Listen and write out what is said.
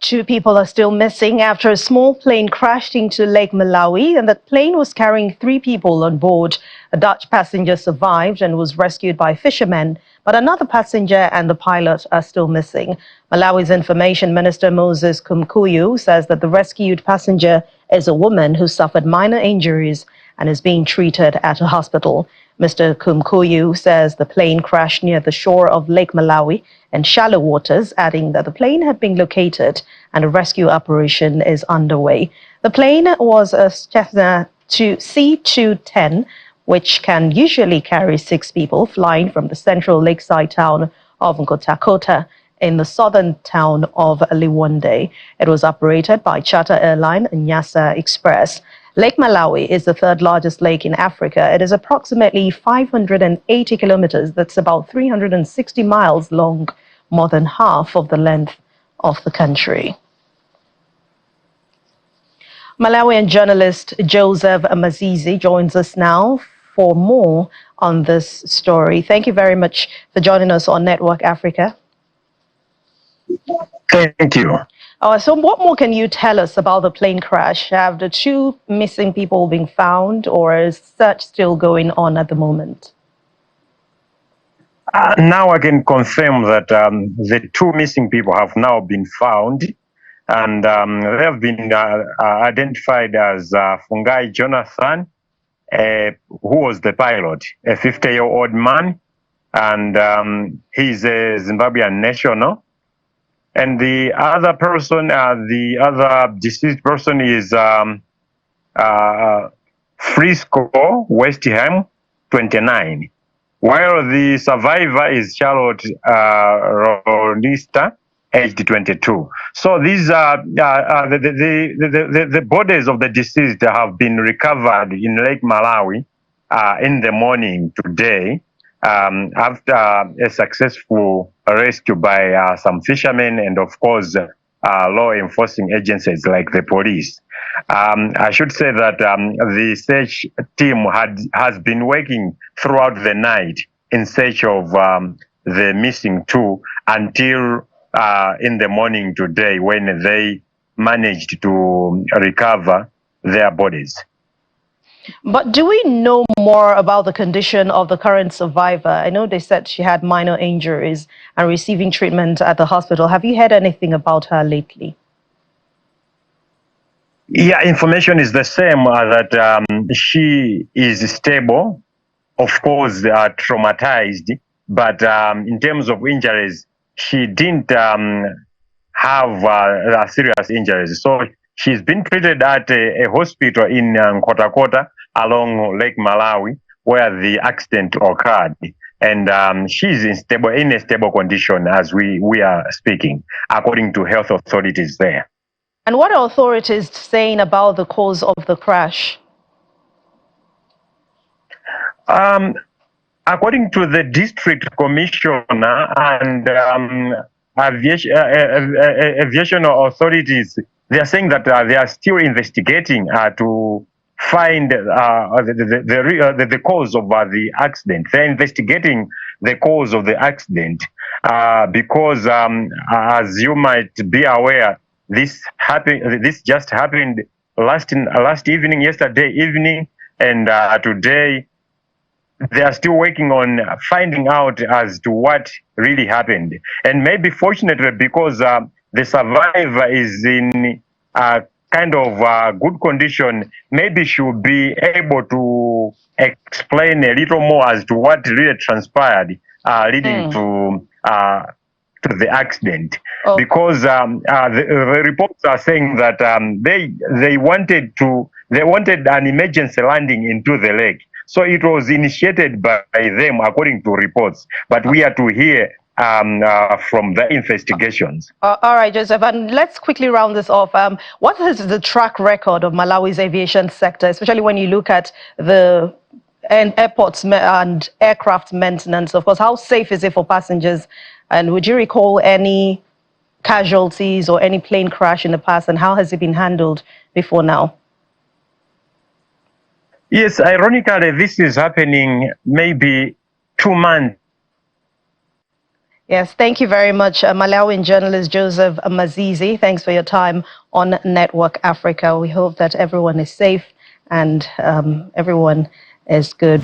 Two people are still missing after a small plane crashed into Lake Malawi, and the plane was carrying three people on board. A Dutch passenger survived and was rescued by fishermen, but another passenger and the pilot are still missing. Malawi's Information Minister Moses Kumkuyu says that the rescued passenger is a woman who suffered minor injuries and is being treated at a hospital. Mr. Kumkuyu says the plane crashed near the shore of Lake Malawi in shallow waters, adding that the plane had been located and a rescue operation is underway. The plane was a Cessna C210, which can usually carry 6 people, flying from the central lakeside town of Nkotakota in the southern town of Liwonde. It was operated by charter airline Nyasa Express. Lake Malawi is the third largest lake in Africa. It is approximately 580 kilometers, that's about 360 miles long, more than half of the length of the country. Malawian journalist Joseph Mazizi joins us now for more on this story. Thank you very much for joining us on Network Africa. Thank you. So what more can you tell us about the plane crash? Have the 2 missing people been found, or is search still going on at the moment? Now I can confirm that the 2 missing people have now been found, and they have been identified as Fungai Jonathan, who was the pilot, a 50-year-old man, and he's a Zimbabwean national. And the other person, the other deceased person is Frisco West Ham, 29, while the survivor is Charlotte Ronista, aged 22. So these are the bodies of the deceased have been recovered in Lake Malawi in the morning today, after a successful rescue by some fishermen and, of course, law enforcing agencies like the police. I should say that the search team has been working throughout the night in search of the missing 2 until in the morning today, when they managed to recover their bodies. But do we know more about the condition of the current survivor? I know they said she had minor injuries and receiving treatment at the hospital. Have you heard anything about her lately? Yeah, information is the same, that she is stable, of course, traumatized, but in terms of injuries, she didn't have serious injuries. So she's been treated at a hospital in Nkotakota along Lake Malawi, where the accident occurred. And she's in a stable condition as we are speaking, according to health authorities there. And what are authorities saying about the cause of the crash? According to the district commissioner and aviation authorities, they are saying that they are still investigating to find the cause of the accident. They're investigating the cause of the accident because, as you might be aware, this just happened yesterday evening, and today they are still working on finding out as to what really happened. And maybe fortunately, because the survivor is in kind of good condition, maybe she'll be able to explain a little more as to what really transpired, leading to the accident. Oh. Because the reports are saying that they wanted an emergency landing into the lake. So it was initiated by them, according to reports. But we are to hear from the investigations. All right, Joseph, and let's quickly round this off. What is the track record of Malawi's aviation sector, especially when you look at the airports and aircraft maintenance? Of course, how safe is it for passengers? And would you recall any casualties or any plane crash in the past, and how has it been handled before now? Yes, ironically, this is happening maybe 2 months. Yes, thank you very much, Malawian journalist Joseph Mazizi. Thanks for your time on Network Africa. We hope that everyone is safe and everyone is good.